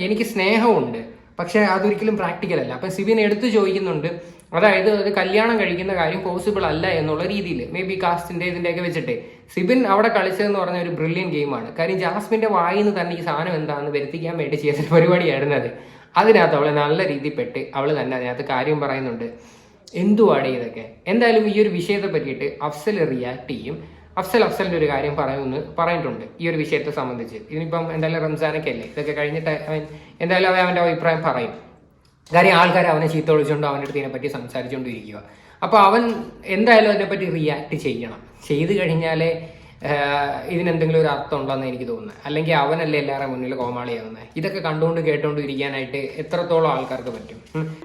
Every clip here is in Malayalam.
എനിക്ക് സ്നേഹമുണ്ട്, പക്ഷെ അതൊരിക്കലും പ്രാക്ടിക്കൽ അല്ല. അപ്പം സിബിൻ എടുത്തു ചോദിക്കുന്നുണ്ട്, അതായത് അത് കല്യാണം കഴിക്കുന്ന കാര്യം പോസിബിൾ അല്ല എന്നുള്ള രീതിയിൽ, മേ ബി കാസ്റ്റിന്റെ ഇതിന്റെയൊക്കെ വെച്ചിട്ട് സിബിൻ അവിടെ കളിച്ചതെന്ന് പറഞ്ഞ ഒരു ബ്രില്യൻ ഗെയിമാണ്. കാര്യം ജാസ്മിന്റെ വായിൽ നിന്ന് തന്നെ ഈ സാധനം എന്താണെന്ന് വരുത്തിക്കാൻ വേണ്ടി ചെയ്ത പരിപാടിയായിരുന്നു അത്. അതിനകത്ത് അവളെ നല്ല രീതിയിൽ പെട്ട് അവൾ തന്നെ അതിനകത്ത് കാര്യം പറയുന്നുണ്ട്. എന്തുവാണ് ഇതൊക്കെ? എന്തായാലും ഈ ഒരു വിഷയത്തെ പറ്റിയിട്ട് അഫ്സൽ റിയാക്ട് ചെയ്യും. അഫ്സലിന്റെ ഒരു കാര്യം പറഞ്ഞിട്ടുണ്ട് ഈ ഒരു വിഷയത്തെ സംബന്ധിച്ച്. ഇതിനിപ്പം എന്തായാലും റംസാനൊക്കെ അല്ലേ, ഇതൊക്കെ കഴിഞ്ഞിട്ട് എന്തായാലും അവൻ്റെ അഭിപ്രായം പറയും. കാര്യം ആൾക്കാർ അവനെ ചീത്ത വിളിച്ചുകൊണ്ട് അവൻ്റെ അടുത്ത് ഇതിനെപ്പറ്റി സംസാരിച്ചുകൊണ്ടിരിക്കുക. അപ്പോൾ അവൻ എന്തായാലും അതിനെപ്പറ്റി റിയാക്ട് ചെയ്യണം. ചെയ്ത് കഴിഞ്ഞാലേ ഇതിനെന്തെങ്കിലും ഒരു അർത്ഥം ഉണ്ടെന്ന് എനിക്ക് തോന്നുന്നത്. അല്ലെങ്കിൽ അവനല്ലേ എല്ലാവരുടെ മുന്നിൽ കോമാളിയാവുന്നത്. ഇതൊക്കെ കണ്ടുകൊണ്ട് കേട്ടുകൊണ്ട് ഇരിക്കാനായിട്ട് എത്രത്തോളം ആൾക്കാർക്ക് പറ്റും?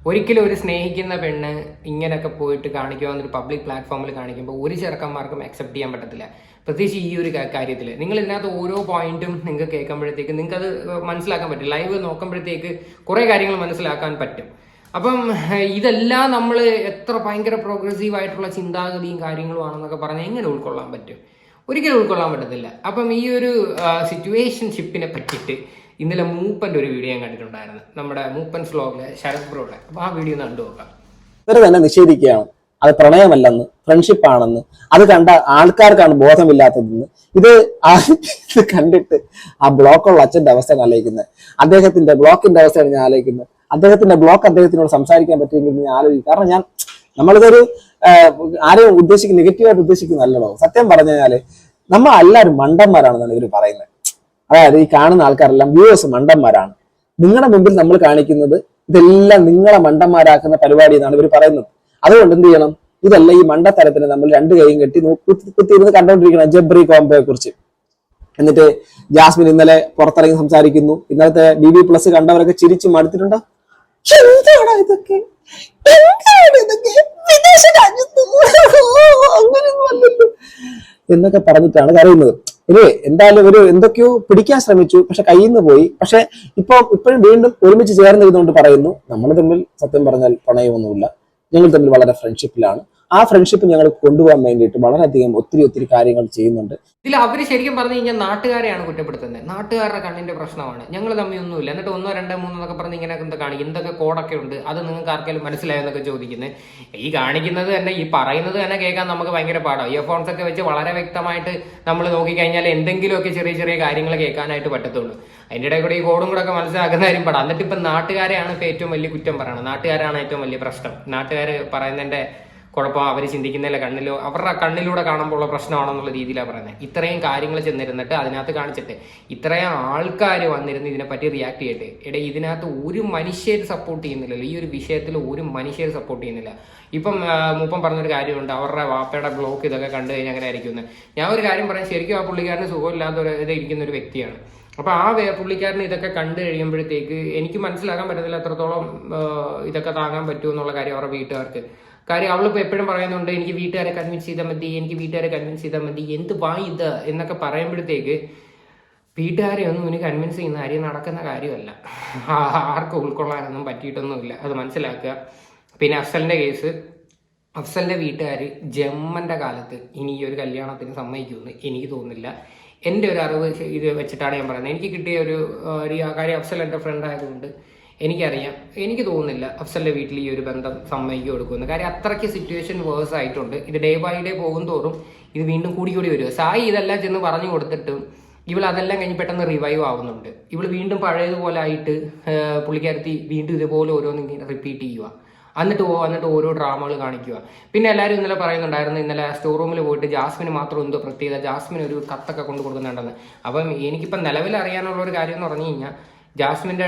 ഒരിക്കലും ഒരു സ്നേഹിക്കുന്ന പെണ്ണ് ഇങ്ങനെയൊക്കെ പോയിട്ട് കാണിക്കുവാന്നൊരു പബ്ലിക് പ്ലാറ്റ്ഫോമിൽ കാണിക്കുമ്പോൾ ഒരു ചെറുക്കന്മാർക്കും അക്സെപ്റ്റ് ചെയ്യാൻ പറ്റത്തില്ല. പ്രത്യേകിച്ച് ഈ ഒരു കാര്യത്തിൽ നിങ്ങൾ ഇതിനകത്ത് ഓരോ പോയിന്റും നിങ്ങൾക്ക് കേൾക്കുമ്പോഴത്തേക്ക് നിങ്ങൾക്ക് അത് മനസ്സിലാക്കാൻ പറ്റും. ലൈവ് നോക്കുമ്പോഴത്തേക്ക് കുറേ കാര്യങ്ങൾ മനസ്സിലാക്കാൻ പറ്റും. അപ്പം ഇതെല്ലാം നമ്മൾ എത്ര ഭയങ്കര പ്രോഗ്രസീവ് ആയിട്ടുള്ള ചിന്താഗതിയും കാര്യങ്ങളും ആണെന്നൊക്കെ പറഞ്ഞാൽ എങ്ങനെ ഉൾക്കൊള്ളാൻ പറ്റും? ഒരിക്കലും ഉൾക്കൊള്ളാൻ പറ്റത്തില്ല. അപ്പം ഈ ഒരു സിറ്റുവേഷൻഷിപ്പിനെ പറ്റിയിട്ട് ഇന്നലെ മൂപ്പൻ്റെ ഒരു വീഡിയോ ഞാൻ കണ്ടിട്ടുണ്ടായിരുന്നു, നമ്മുടെ മൂപ്പൻ സ്ലോഗിലെ ശരത് ബ്രോയുടെ. അപ്പോൾ ആ വീഡിയോ ഒന്ന് കണ്ടു നോക്കാം. ഇവർ തന്നെ നിഷേധിക്കുകയാണ് അത് പ്രണയമല്ലെന്ന്, ഫ്രണ്ട്ഷിപ്പ് ആണെന്ന്. അത് കണ്ട ആൾക്കാർക്കാണ് ബോധമില്ലാത്തതെന്ന്. ഇത് കണ്ടിട്ട് ആ ബ്ലോക്കുള്ള അച്ഛന്റെ അവസ്ഥയാണ് ആലോചിക്കുന്നത്. അദ്ദേഹത്തിന്റെ ബ്ലോക്കിന്റെ അവസ്ഥയാണ് ഞാൻ ആലോചിക്കുന്നത്. അദ്ദേഹത്തിന്റെ ബ്ലോക്ക് അദ്ദേഹത്തിനോട് സംസാരിക്കാൻ പറ്റുമെങ്കിൽ ഞാൻ ആലോചിക്കും. കാരണം നമ്മളിതൊരു ആരെയും നെഗറ്റീവായിട്ട് ഉദ്ദേശിക്കുന്നല്ലോ. സത്യം പറഞ്ഞു കഴിഞ്ഞാല് നമ്മൾ എല്ലാവരും മണ്ടന്മാരാണെന്നാണ് ഇവർ പറയുന്നത്. അതായത് ഈ കാണുന്ന ആൾക്കാരെല്ലാം വ്യൂവേഴ്സ് മണ്ടന്മാരാണ്. നിങ്ങളുടെ മുമ്പിൽ നമ്മൾ കാണിക്കുന്നത് ഇതെല്ലാം നിങ്ങളെ മണ്ടന്മാരാക്കുന്ന പരിപാടി എന്നാണ് ഇവർ പറയുന്നത്. അതുകൊണ്ട് എന്ത് ചെയ്യണം? ഇതല്ല ഈ മണ്ടത്തരത്തിന് നമ്മൾ രണ്ട് കൈയും കെട്ടി കുത്തിയിരുന്ന് കണ്ടോണ്ടിരിക്കണം ജബ്രി കോംബോയെ കുറിച്ച്. എന്നിട്ട് ജാസ്മിൻ ഇന്നലെ പുറത്തിറങ്ങി സംസാരിക്കുന്നു. ഇന്നലത്തെ BB+ കണ്ടവരൊക്കെ ചിരിച്ചു മടുത്തിട്ടുണ്ടോ? എന്താണോ ഇതൊക്കെ? എന്താണ് ഇതൊക്കെ? വിദേശ രാജ്യത്ത് അങ്ങനെയൊന്നും അല്ലല്ലോ എന്നൊക്കെ പറഞ്ഞിട്ടാണ് കരയുന്നത്. ഇനി എന്തായാലും ഒരു എന്തൊക്കെയോ പിടിക്കാൻ ശ്രമിച്ചു, പക്ഷെ കയ്യിൽ നിന്ന് പോയി. പക്ഷെ ഇപ്പോഴും വീണ്ടും ഒരുമിച്ച് ചേർന്നിരുന്നുകൊണ്ട് പറയുന്നു, നമ്മൾ തമ്മിൽ സത്യം പറഞ്ഞാൽ പ്രണയമൊന്നുമില്ല, ഞങ്ങൾ തമ്മിൽ വളരെ ഫ്രണ്ട്ഷിപ്പിലാണ്. ആ ഫ്രണ്ട്ഷിപ്പ് ഞങ്ങൾ കൊണ്ടുപോകാൻ വേണ്ടിയിട്ട് വളരെയധികം ഒത്തിരി കാര്യങ്ങൾ ചെയ്യുന്നുണ്ട്. ഇതിൽ അവർ ശരിക്കും പറഞ്ഞു കഴിഞ്ഞാൽ നാട്ടുകാരെയാണ് കുറ്റപ്പെടുത്തുന്നത്. നാട്ടുകാരുടെ കണ്ണിന്റെ പ്രശ്നമാണ്, ഞങ്ങൾ തമ്മിൽ ഒന്നുമില്ല. എന്നിട്ട് 1, 2, 3 എന്നൊക്കെ പറഞ്ഞ് ഇങ്ങനെ എന്താ കാണിക്കും, എന്തൊക്കെ കോഡൊക്കെ ഉണ്ട്, അത് നിങ്ങൾക്ക് ആർക്കെങ്കിലും മനസ്സിലായെന്നൊക്കെ ചോദിക്കുന്നത്. ഈ കാണിക്കുന്നത് തന്നെ, ഈ പറയുന്നത് തന്നെ കേൾക്കാൻ നമുക്ക് ഭയങ്കര പാടാണ്. ഇയർഫോൺസ് ഒക്കെ വെച്ച് വളരെ വ്യക്തമായിട്ട് നമ്മൾ നോക്കിക്കഴിഞ്ഞാൽ എന്തെങ്കിലുമൊക്കെ ചെറിയ കാര്യങ്ങൾ കേൾക്കാനായിട്ട് പറ്റത്തുള്ളൂ. അതിൻ്റെ ഇടയിൽ കൂടെ ഈ കോഡും കൂടെ ഒക്കെ മനസ്സിലാക്കുന്ന കാര്യം പാടാം. എന്നിട്ട് ഇപ്പം നാട്ടുകാരെയാണ് ഇപ്പം ഏറ്റവും വലിയ കുറ്റം പറയണം. നാട്ടുകാരാണ് ഏറ്റവും വലിയ പ്രശ്നം. നാട്ടുകാർ പറയുന്നതിന്റെ കുഴപ്പം അവർ ചിന്തിക്കുന്നില്ല, അവരുടെ കണ്ണിലൂടെ കാണുമ്പോഴുള്ള പ്രശ്നമാണെന്നുള്ള രീതിയിലാണ് പറയുന്നത്. ഇത്രയും കാര്യങ്ങൾ ചെന്നിരുന്നിട്ട് അതിനകത്ത് കാണിച്ചിട്ട് ഇത്രയും ആൾക്കാർ വന്നിരുന്ന് ഇതിനെപ്പറ്റി റിയാക്ട് ചെയ്യട്ടെ. ഇതിനകത്ത് ഒരു മനുഷ്യർ സപ്പോർട്ട് ചെയ്യുന്നില്ലല്ലോ. ഈ ഒരു വിഷയത്തിൽ ഒരു മനുഷ്യർ സപ്പോർട്ട് ചെയ്യുന്നില്ല. ഇപ്പം മൂപ്പം പറഞ്ഞൊരു കാര്യമുണ്ട്, അവരുടെ വാപ്പയുടെ ബ്ലോക്ക് ഇതൊക്കെ കണ്ടു കഴിഞ്ഞാൽ അങ്ങനെ ആയിരിക്കും. ഞാൻ ഒരു കാര്യം പറയാം, ശരിക്കും ആ പുള്ളിക്കാരന് സുഖമില്ലാത്ത ഇരിക്കുന്ന ഒരു വ്യക്തിയാണ്. അപ്പോൾ ആ പുള്ളിക്കാരന് ഇതൊക്കെ കണ്ടു കഴിയുമ്പോഴത്തേക്ക് എനിക്ക് മനസ്സിലാക്കാൻ പറ്റത്തില്ല എത്രത്തോളം ഇതൊക്കെ താങ്ങാൻ പറ്റുമെന്നുള്ള കാര്യം അവരുടെ വീട്ടുകാർക്ക്. കാര്യം അവളിപ്പോൾ എപ്പോഴും പറയുന്നുണ്ട്, എനിക്ക് വീട്ടുകാരെ കൺവിൻസ് ചെയ്താൽ മതി, എന്ത് ഇത് എന്നൊക്കെ പറയുമ്പോഴത്തേക്ക് വീട്ടുകാരെ ഒന്നും ഇനി കൺവിൻസ് ചെയ്യുന്ന കാര്യം നടക്കുന്ന കാര്യമല്ല. ആർക്കും ഉൾക്കൊള്ളാനൊന്നും പറ്റിയിട്ടൊന്നുമില്ല, അത് മനസ്സിലാക്കുക. പിന്നെ അഫ്സലിൻ്റെ കേസ്, അഫ്സലിൻ്റെ വീട്ടുകാർ ജമ്മൻ്റെ കാലത്ത് ഇനി ഈ ഒരു കല്യാണത്തിന് സമ്മതിക്കുമെന്ന് എനിക്ക് തോന്നുന്നില്ല. എൻ്റെ ഒരു അറിവ് ഇത് വെച്ചിട്ടാണ് ഞാൻ പറയുന്നത്. എനിക്ക് കിട്ടിയ ഒരു കാര്യം, അഫ്സൽ എൻ്റെ ഫ്രണ്ട് ആയതുകൊണ്ട് എനിക്കറിയാം, എനിക്ക് തോന്നുന്നില്ല അഫ്സലിൻ്റെ വീട്ടിൽ ഈ ഒരു ബന്ധം സമ്മതിക്കുക കൊടുക്കുമെന്ന്. കാര്യം അത്രയ്ക്ക് സിറ്റുവേഷൻ വേഴ്സ് ആയിട്ടുണ്ട്. ഇത് ഡേ ബൈ ഡേ പോകും തോറും ഇത് വീണ്ടും കൂടി വരിക. സായി ഇതെല്ലാം ചെന്ന് പറഞ്ഞു കൊടുത്തിട്ടും ഇവൾ അതെല്ലാം കഴിഞ്ഞ് പെട്ടെന്ന് റിവൈവ് ആവുന്നുണ്ട്. ഇവൾ വീണ്ടും പഴയതുപോലെ ആയിട്ട് പുള്ളിക്കാരത്തി വീണ്ടും ഇതുപോലെ ഓരോന്നിങ്ങനെ റിപ്പീറ്റ് ചെയ്യുക. എന്നിട്ട് ഓരോ ഡ്രാമകൾ കാണിക്കുക. പിന്നെ എല്ലാവരും ഇന്നലെ പറയുന്നുണ്ടായിരുന്നു, ഇന്നലെ സ്റ്റോർ റൂമിൽ പോയിട്ട് ജാസ്മിന് മാത്രം എന്തോ പ്രത്യേകത, ജാസ്മിന് ഒരു കത്തൊക്കെ കൊണ്ട് കൊടുക്കുന്നുണ്ടെന്ന്. അപ്പം എനിക്കിപ്പം നിലവിൽ അറിയാനുള്ള ഒരു കാര്യം എന്ന് പറഞ്ഞു കഴിഞ്ഞാൽ, ജാസ്മിൻ്റെ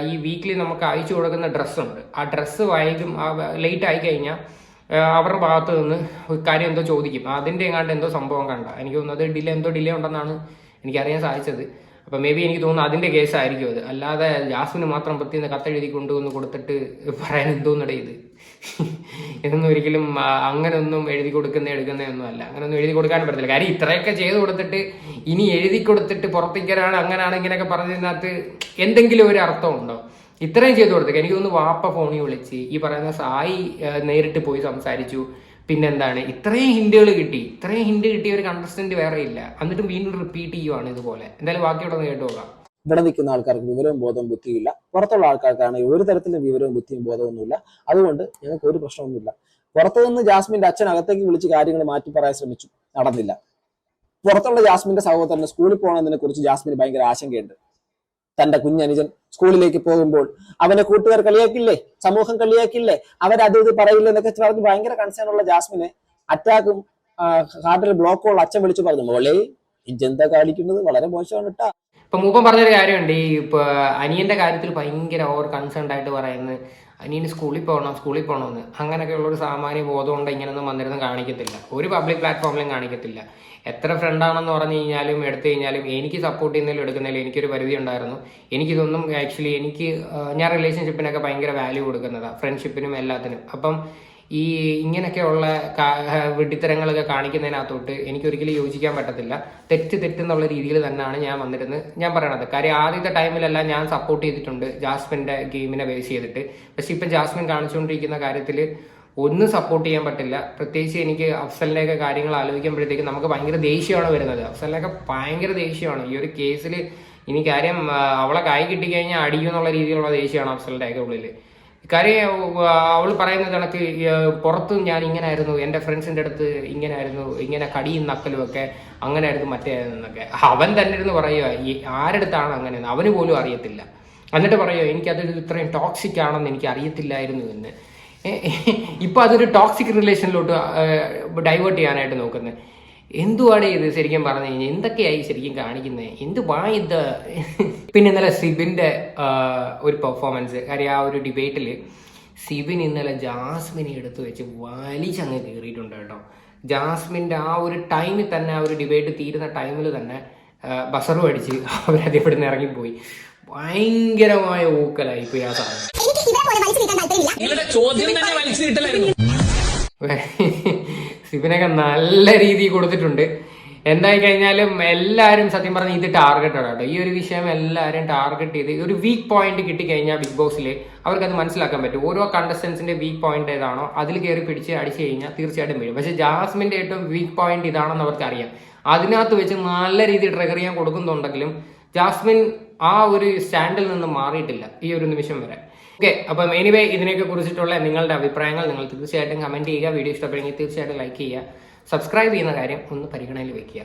ഈ വീക്കിലി നമുക്ക് അയച്ചു കൊടുക്കുന്ന ഡ്രസ്സുണ്ട്. ആ ഡ്രസ്സ് വൈകും ലേറ്റ് ആയി കഴിഞ്ഞാൽ അവരുടെ ഭാഗത്ത് നിന്ന് കാര്യം എന്തോ ചോദിക്കും. അതിൻ്റെ എങ്ങാണ്ട് എന്തോ സംഭവം കണ്ട എനിക്ക് തോന്നുന്നത് എന്തോ ഡിലേ ഉണ്ടെന്നാണ് എനിക്കറിയാൻ സാധിച്ചത്. അപ്പം മേ ബി എനിക്ക് തോന്നുന്നു അതിൻ്റെ കേസായിരിക്കും അത്. അല്ലാതെ ജാസ്മിന് മാത്രം പ്രത്യേകം കത്തെഴുതി കൊണ്ടുവന്ന് കൊടുത്തിട്ട് പറയാൻ എന്തോന്നിട ഇതൊന്നും ഒരിക്കലും അങ്ങനെയൊന്നും എടുക്കുന്നതൊന്നും അല്ല. അങ്ങനെയൊന്നും എഴുതി കൊടുക്കാൻ പറ്റത്തില്ല. കാര്യം ഇത്രയൊക്കെ ചെയ്ത് കൊടുത്തിട്ട് ഇനി എഴുതി കൊടുത്തിട്ട് പുറത്തേക്കാനാണ് അങ്ങനെയാണ് ഇങ്ങനെയൊക്കെ പറഞ്ഞതിനകത്ത് എന്തെങ്കിലും ഒരു അർത്ഥമുണ്ടോ? ഇത്രയും ചെയ്ത് കൊടുത്തേക്ക്. എനിക്ക് തോന്നുന്നു വാപ്പ ഫോണിൽ വിളിച്ച് ഈ പറയുന്ന സായി നേരിട്ട് പോയി സംസാരിച്ചു. പിന്നെന്താണ്, ഇത്രയും ഹിന്റുകൾ കിട്ടി. ഇത്രയും ഹിന്റ് കിട്ടിയ ഒരു കണ്ടസ്റ്റന്റ് വേറെ ഇല്ല. എന്നിട്ടും വീണ്ടും റിപ്പീറ്റ് ചെയ്യുവാണ് ഇതുപോലെ. എന്തായാലും ബാക്കിയോടൊന്ന് കേട്ട് നോക്കാം. ഇവിടെ നിൽക്കുന്ന ആൾക്കാർക്ക് വിവരവും ബോധവും ബുദ്ധിയില്ല, പുറത്തുള്ള ആൾക്കാർക്കാണെങ്കിൽ ഒരു തരത്തിലും വിവരവും ബുദ്ധിയും ബോധമൊന്നുമില്ല. അതുകൊണ്ട് ഞങ്ങൾക്ക് ഒരു പ്രശ്നമൊന്നുമില്ല. പുറത്തു നിന്ന് ജാസ്മിന്റെ അച്ഛൻ അകത്തേക്ക് വിളിച്ച് കാര്യങ്ങൾ മാറ്റി പറയാൻ ശ്രമിച്ചു, നടന്നില്ല. പുറത്തുള്ള ജാസ്മിന്റെ സഹോദരന് സ്കൂളിൽ പോകണമെന്നതിനെ കുറിച്ച് ജാസ്മിന് ഭയങ്കര ആശങ്കയുണ്ട്. തന്റെ കുഞ്ഞനുജൻ സ്കൂളിലേക്ക് പോകുമ്പോൾ അവനെ കൂട്ടുകാർ കളിയാക്കില്ലേ, സമൂഹം കളിയാക്കില്ലേ, അവരത് ഇത് പറയില്ല എന്നൊക്കെ പറഞ്ഞ് ഭയങ്കര കൺസേൺ ഉള്ള ജാസ്മിന് അറ്റാക്കും ഹാർട്ടിൽ ബ്ലോക്കുള്ള അച്ഛൻ വിളിച്ചു പറഞ്ഞു, മോളെ ഇജെന്താ കാണിക്കുന്നത് വളരെ മോശമാണ് കേട്ടാ. ഇപ്പൊ മൂപ്പൻ പറഞ്ഞൊരു കാര്യമുണ്ട്, ഈ ഇപ്പൊ അനിയന്റെ കാര്യത്തിൽ ഭയങ്കര ഓവർ കൺസേൺഡ് ആയിട്ട് പറയുന്നത് അനിയന് സ്കൂളിൽ പോകണമെന്ന്. അങ്ങനെയൊക്കെ ഉള്ള ഒരു സാമാന്യ ബോധം കൊണ്ട് ഇങ്ങനൊന്നും വന്നിരുന്ന് കാണിക്കത്തില്ല, ഒരു പബ്ലിക് പ്ലാറ്റ്ഫോമിലും കാണിക്കത്തില്ല. എത്ര ഫ്രണ്ടാണെന്ന് പറഞ്ഞു കഴിഞ്ഞാലും എടുത്തു കഴിഞ്ഞാലും എനിക്ക് സപ്പോർട്ട് ചെയ്യുന്നതിലും എടുക്കുന്നതിലും എനിക്കൊരു പരിധി ഉണ്ടായിരുന്നു. എനിക്കിതൊന്നും ആക്ച്വലി ഞാൻ റിലേഷൻഷിപ്പിനൊക്കെ ഭയങ്കര വാല്യൂ കൊടുക്കുന്നതാണ്, ഫ്രണ്ട്ഷിപ്പിനും എല്ലാത്തിനും. അപ്പം ഈ ഇങ്ങനെയൊക്കെയുള്ള വിഡ്ഢിത്തരങ്ങളൊക്കെ കാണിക്കുന്നതിനകത്തോട്ട് എനിക്കൊരിക്കലും യോജിക്കാൻ പറ്റത്തില്ല. തെറ്റെന്നുള്ള രീതിയിൽ തന്നെയാണ് ഞാൻ വന്നിരുന്നത് ഞാൻ പറയണത്. കാര്യം ആദ്യത്തെ ടൈമിലെല്ലാം ഞാൻ സപ്പോർട്ട് ചെയ്തിട്ടുണ്ട് ജാസ്മിന്റെ ഗെയിമിനെ ബേസ് ചെയ്തിട്ട്. പക്ഷെ ഇപ്പം ജാസ്മിൻ കാണിച്ചുകൊണ്ടിരിക്കുന്ന കാര്യത്തിൽ ഒന്നും സപ്പോർട്ട് ചെയ്യാൻ പറ്റില്ല. പ്രത്യേകിച്ച് എനിക്ക് അഫ്സലിൻ്റെയൊക്കെ കാര്യങ്ങൾ ആലോചിക്കുമ്പോഴത്തേക്ക് നമുക്ക് ഭയങ്കര ദേഷ്യമാണ് വരുന്നത്. അഫ്സലിനൊക്കെ ഭയങ്കര ദേഷ്യമാണ് ഈ ഒരു കേസിൽ. ഇനി കാര്യം അവളെ കൈ കിട്ടിക്കഴിഞ്ഞാൽ അടിക്കുന്നുള്ള രീതിയിലുള്ള ദേഷ്യമാണ് അഫ്സലിൻ്റെയൊക്കെ ഉള്ളിൽ. കാര്യം അവൾ പറയുന്നത് കണക്ക് പുറത്തും ഞാൻ ഇങ്ങനായിരുന്നു, എൻ്റെ ഫ്രണ്ട്സിൻ്റെ അടുത്ത് ഇങ്ങനായിരുന്നു, ഇങ്ങനെ കടിയും നക്കലും ഒക്കെ അങ്ങനെയായിരുന്നു മറ്റേന്നൊക്കെ അവൻ തന്നെ ഇരുന്ന് പറയുക. ആരെടുത്താണ് അങ്ങനെയെന്ന് അവന് പോലും അറിയത്തില്ല. എന്നിട്ട് പറയുക എനിക്കത് ഇത്രയും ടോക്സിക് ആണെന്ന് എനിക്ക് അറിയത്തില്ലായിരുന്നു എന്ന്. ഇപ്പൊ അതൊരു ടോക്സിക് റിലേഷനിലോട്ട് ഡൈവേർട്ട് ചെയ്യാനായിട്ട് നോക്കുന്നത്. എന്തുവാണ് ഇത് ശരിക്കും പറഞ്ഞു കഴിഞ്ഞാൽ? എന്തൊക്കെയായി ശരിക്കും കാണിക്കുന്നത്? എന്തുവാ ഇത്? പിന്നെ ഇന്നലെ സിബിന്റെ ഒരു പെർഫോമൻസ്, കാര്യം ആ ഒരു ഡിബേറ്റിൽ സിബിൻ ഇന്നലെ ജാസ്മിനെ എടുത്തു വെച്ച് വലിച്ചങ്ങ് കയറിയിട്ടുണ്ട് കേട്ടോ. ജാസ്മിന്റെ ആ ഒരു ടൈമിൽ തന്നെ, ആ ഒരു ഡിബേറ്റ് തീരുന്ന ടൈമിൽ തന്നെ ബസറും അടിച്ച് അവരത് ഇവിടുന്ന് ഇറങ്ങിപ്പോയി. ഭയങ്കരമായ ഊക്കലായി പോയി ആ സാധനം. സിബിനൊക്കെ നല്ല രീതിയിൽ കൊടുത്തിട്ടുണ്ട്. എന്തായി കഴിഞ്ഞാലും എല്ലാവരും സത്യം പറഞ്ഞാൽ ഇത് ടാർഗറ്റഡ് കേട്ടോ. ഈ ഒരു വിഷയം എല്ലാവരും ടാർഗറ്റ് ചെയ്ത് ഒരു വീക്ക് പോയിന്റ് കിട്ടിക്കഴിഞ്ഞാൽ ബിഗ് ബോസിൽ അവർക്കത് മനസ്സിലാക്കാൻ പറ്റും. ഓരോ കണ്ടസ്റ്റൻസിന്റെ വീക്ക് പോയിന്റ് ഏതാണോ അതിൽ കയറി പിടിച്ച് അടിച്ചു കഴിഞ്ഞാൽ തീർച്ചയായിട്ടും വീഴും. പക്ഷെ ജാസ്മിന്റെ ഏറ്റവും വീക്ക് പോയിന്റ് ഇതാണെന്ന് അവർക്ക് അറിയാം. അതിനകത്ത് വെച്ച് നല്ല രീതിയിൽ ട്രിഗർ ചെയ്യാൻ കൊടുക്കുന്നുണ്ടെങ്കിലും ജാസ്മിൻ ആ ഒരു സ്റ്റാൻഡിൽ നിന്ന് മാറിയിട്ടില്ല ഈ ഒരു നിമിഷം വരെ. ഓക്കെ, അപ്പം എനിവേ ഇതിനെയൊക്കെ കുറിച്ചിട്ടുള്ള നിങ്ങളുടെ അഭിപ്രായങ്ങൾ നിങ്ങൾ തീർച്ചയായിട്ടും കമന്റ് ചെയ്യുക. വീഡിയോ ഇഷ്ടപ്പെടുമെങ്കിൽ തീർച്ചയായിട്ടും ലൈക്ക് ചെയ്യുക. സബ്സ്ക്രൈബ് ചെയ്യുന്ന കാര്യം ഒന്ന് പരിഗണനയിൽ വെക്കുക.